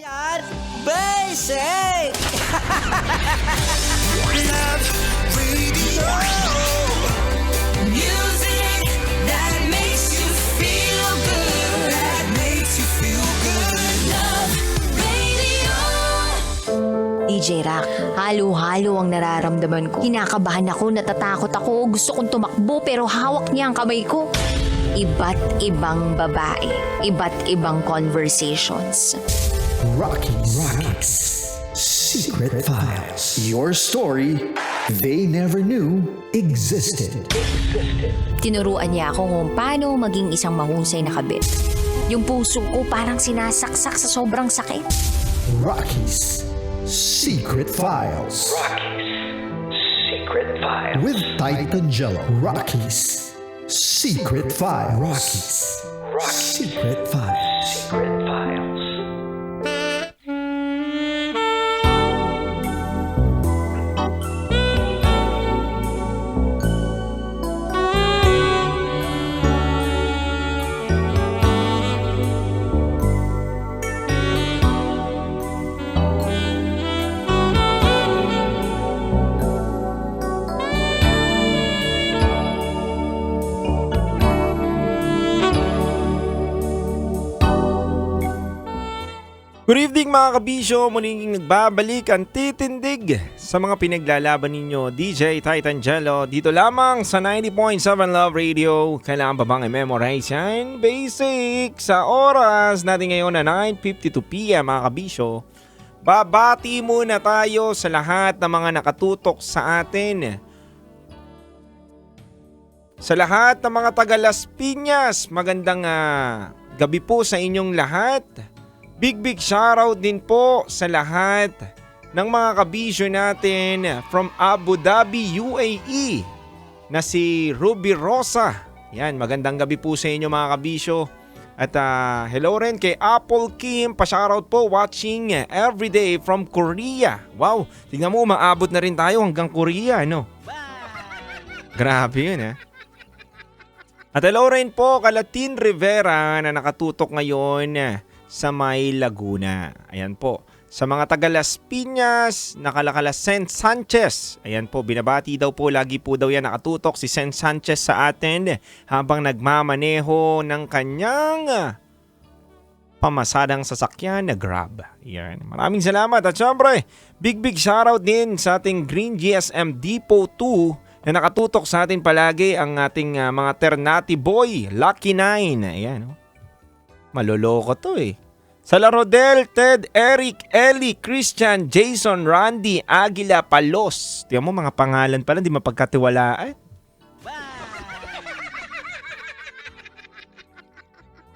Yan, basic! Love Radio. Music that makes you feel good. That makes you feel good. Love Radio. DJ Rock, halo-halo ang nararamdaman ko. Kinakabahan ako, natatakot ako, gusto kong tumakbo pero hawak niya ang kamay ko. Iba't ibang babae, iba't ibang conversations. Rocky's Secret Files. Your story they never knew existed. Tinuruan niya ako kung paano maging isang mahusay na kabit. Yung puso ko parang sinasaksak sa sobrang sakit. Rocky's Secret Files. Secret Files. With Titan Jello. Rocky's Secret Files. Rocky's Secret Files. Secret Files. Good evening mga kabisyo, muling nagbabalik ang titindig sa mga pinaglalaban ninyo. DJ Titan Jello, dito lamang sa 90.7 Love Radio. Kailangan ba bang i-memorize yan? Basic! Sa oras natin ngayon na 9:52 PM mga kabisyo, babati muna tayo sa lahat ng mga nakatutok sa atin. Sa lahat ng mga taga Las Piñas, magandang gabi po sa inyong lahat. Big shoutout din po sa lahat ng mga kabisyo natin from Abu Dhabi, UAE na si Ruby Rosa. Yan, magandang gabi po sa inyo mga kabisyo. At hello rin kay Apple Kim, pa-shoutout po watching everyday from Korea. Wow, tingnan mo maabot na rin tayo hanggang Korea, no? Grabe yun At hello rin po kay Latin Rivera na nakatutok ngayon sa May Laguna. Ayan po. Sa mga taga Las Piñas, nakalakala Sen Sanchez. Ayan po, binabati daw po, lagi po daw yan nakatutok si Sen Sanchez sa atin habang nagmamaneho ng kanyang pamasadang sasakyan na Grab. Ayan. Maraming salamat at syempre, big shoutout din sa ating Green GSM Depot 2 na nakatutok sa atin palagi ang ating mga Ternati Boy, Lucky 9. Ayan. Maloloko to Sa Larodel, Ted, Eric, Ellie, Christian, Jason, Randy, Aguila, Palos. Tiyan mo mga pangalan pala, di mapagkatiwalaan.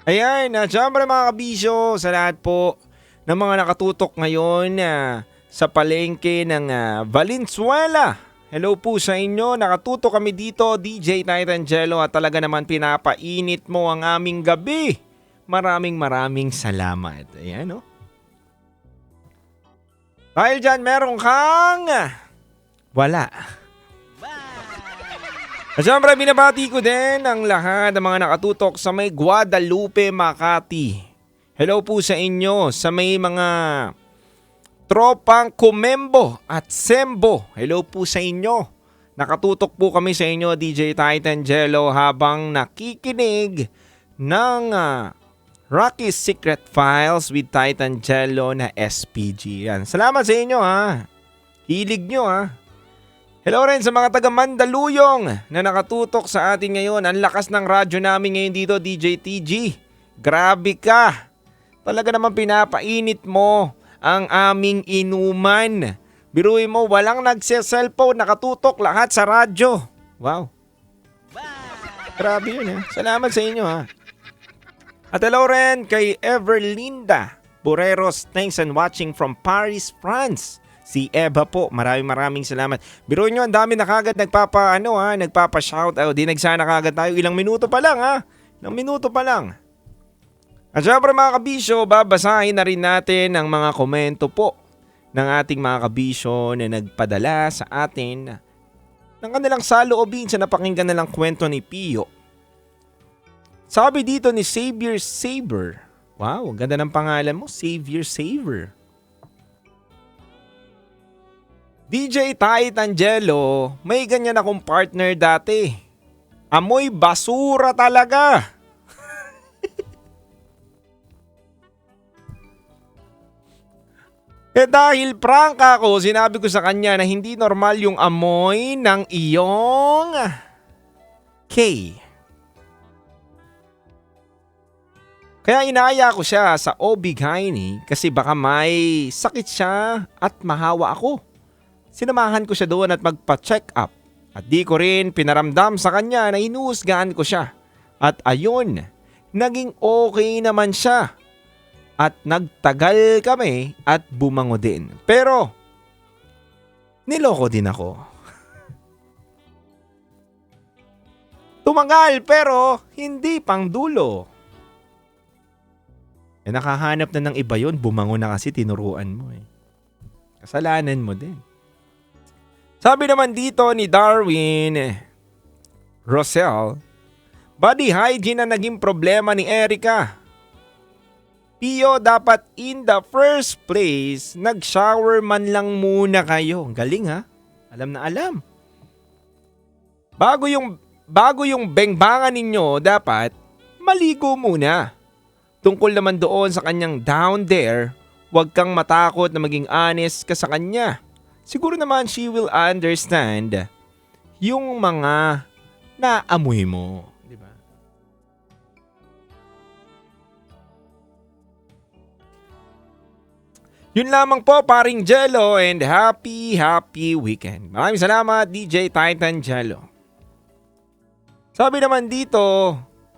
Ayan, syempre mga kabisyo, sa lahat po ng mga nakatutok ngayon sa palengke ng Valenzuela. Hello po sa inyo, nakatutok kami dito, DJ Titan Jello, at talaga naman pinapainit mo ang aming gabi. Maraming salamat. Ayan Dahil dyan, meron kang wala. At syempre, binabati ko din ang lahat ng mga nakatutok sa may Guadalupe, Makati. Hello po sa inyo sa may mga tropang Kumembo at Sembo. Hello po sa inyo. Nakatutok po kami sa inyo, DJ Titan Jello, habang nakikinig ng Rocky's Secret Files with Titan Jello na SPG. Yan. Salamat sa inyo Hilig nyo Hello rin sa mga taga Mandaluyong na nakatutok sa atin ngayon. Ang lakas ng radyo namin ngayon dito, DJ TG. Grabe ka. Talaga naman pinapainit mo ang aming inuman. Biruin mo, walang nagse-cellphone, nakatutok lahat sa radyo. Wow. Grabe yun Salamat sa inyo At hello rin kay Everlinda Boreros, thanks and watching from Paris, France. Si Eva po, maraming salamat. Biro nyo, ang dami na kagad nagpapa-shout out. Dinagsana kagad tayo, ilang minuto pa lang Ilang minuto pa lang. At syempre mga kabisyo, babasahin na rin natin ang mga komento po ng ating mga kabisyo na nagpadala sa atin ng kanilang saloobin sa napakinggan nilang kwento ni Pio. Sabi dito ni Saber, Wow, ganda ng pangalan mo. Savior Saver. DJ Tight Angelo, may ganyan akong partner dati. Amoy basura talaga. Dahil prank ako, sinabi ko sa kanya na hindi normal yung amoy ng iyong K. Kaya inaya ko siya sa OB-GYN kasi baka may sakit siya at mahawa ako. Sinamahan ko siya doon at magpa-check up. At di ko rin pinaramdam sa kanya na inuusgaan ko siya. At ayun, naging okay naman siya. At nagtagal kami at bumango din. Pero, niloko din ako. Tumagal pero hindi pang dulo. Nakahanap na ng iba yun, bumango na kasi tinuruan mo eh. Kasalanan mo din. Sabi naman dito ni Darwin Rosel, body hygiene na naging problema ni Erica. Pio, dapat in the first place, nag-shower man lang muna kayo. Galing ha? Alam na alam. Bago yung bengbangan ninyo, dapat maligo muna. Tungkol naman doon sa kanyang down there, huwag kang matakot na maging honest ka sa kanya. Siguro naman she will understand yung mga naamoy mo. Diba? Yun lamang po, paring Jello, and happy weekend. Maraming salamat, DJ Titan Jello. Sabi naman dito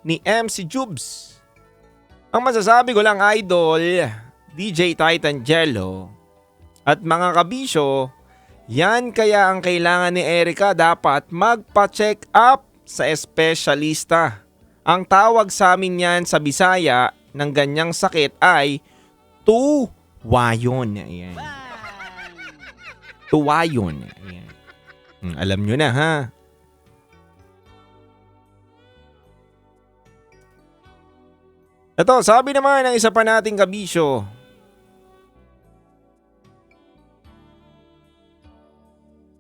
ni MC Jubes, ang masasabi ko lang, idol, DJ Titan Jello at mga kabisyo, yan kaya ang kailangan ni Erica, dapat magpa-check up sa espesyalista. Ang tawag sa amin yan sa Bisaya ng ganyang sakit ay tuwayon. Ayan. Tuwayon. Ayan. Alam nyo na ha. Ito, sabi naman ng isa pa nating kabisyo.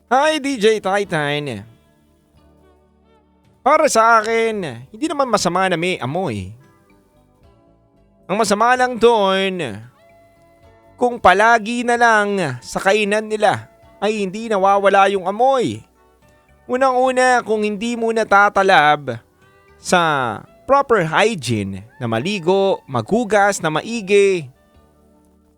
Hi DJ Titan. Para sa akin, hindi naman masama na may amoy. Ang masama lang doon, kung palagi na lang sa kainan nila ay hindi nawawala yung amoy. Unang-una, kung hindi mo natatalab sa proper hygiene na maligo, maghugas na maigi,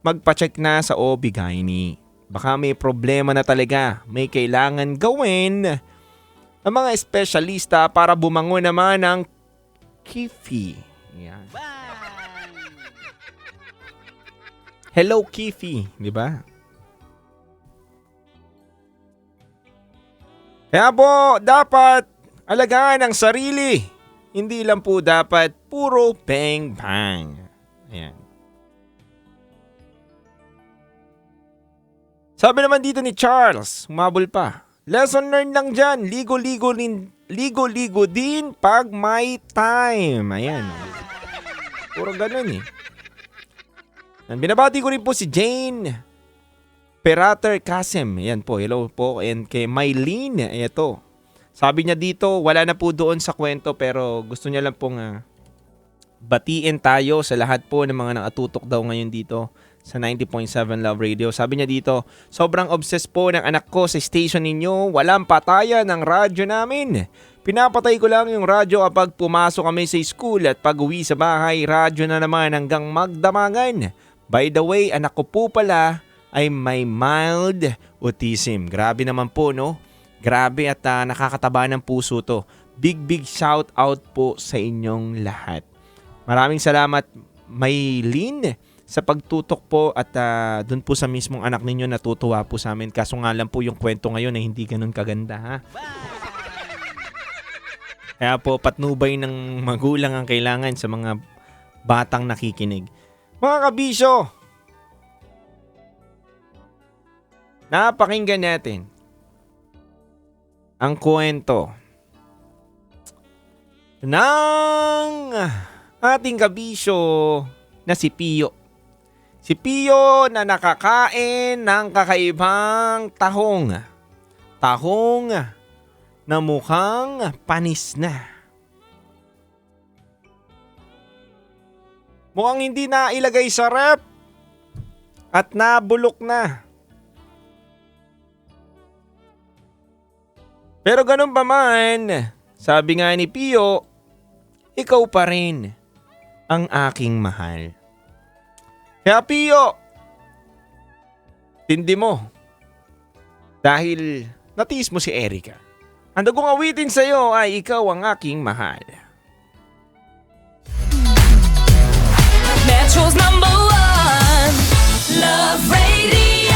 magpa-check na sa OB-GYN. Baka may problema na talaga, may kailangan gawin ang mga espesyalista para bumango naman ng Kifi. Yan. Hello Kifi, di ba? Kaya po, dapat alagaan ang sarili. Hindi lang po dapat puro bang-bang. Ayan. Sabi naman dito ni Charles, umabol pa. Lesson learned lang dyan. Ligo-ligo din pag may time. Ayan. Puro ganun eh. Binabati ko rin po si Jane Perater Kasim. Ayan po. Hello po. And kay Mylene. Ito. Sabi niya dito, wala na po doon sa kwento pero gusto niya lang pong batiin tayo sa lahat po ng mga nakatutok daw ngayon dito sa 90.7 Love Radio. Sabi niya dito, sobrang obsessed po ng anak ko sa station ninyo. Walang patayan ng radyo namin. Pinapatay ko lang yung radyo kapag pumasok kami sa school at pag uwi sa bahay, radyo na naman hanggang magdamagan. By the way, anak ko po pala ay may mild autism. Grabe naman po, no? Grabe at nakakataba ng puso to. Big shout out po sa inyong lahat. Maraming salamat, Maylene, sa pagtutok po at dun po sa mismong anak ninyo natutuwa po sa amin. Kaso nga lang po yung kwento ngayon ay hindi ganun kaganda ha. Kaya po patnubay ng magulang ang kailangan sa mga batang nakikinig. Mga kabisyo, napakinggan natin ang kwento ng ating kabisyo na si Pio. Si Pio na nakakain ng kakaibang tahong. Tahong na mukhang panis na. Mukhang hindi na ilagay sa rep at nabulok na. Pero ganun pa man, sabi nga ni Pio, ikaw pa rin ang aking mahal. Kaya Pio, tindi mo. Dahil natiis mo si Erica. Ang kong awitin sa'yo ay ikaw ang aking mahal. Metro's #1 Love Radio.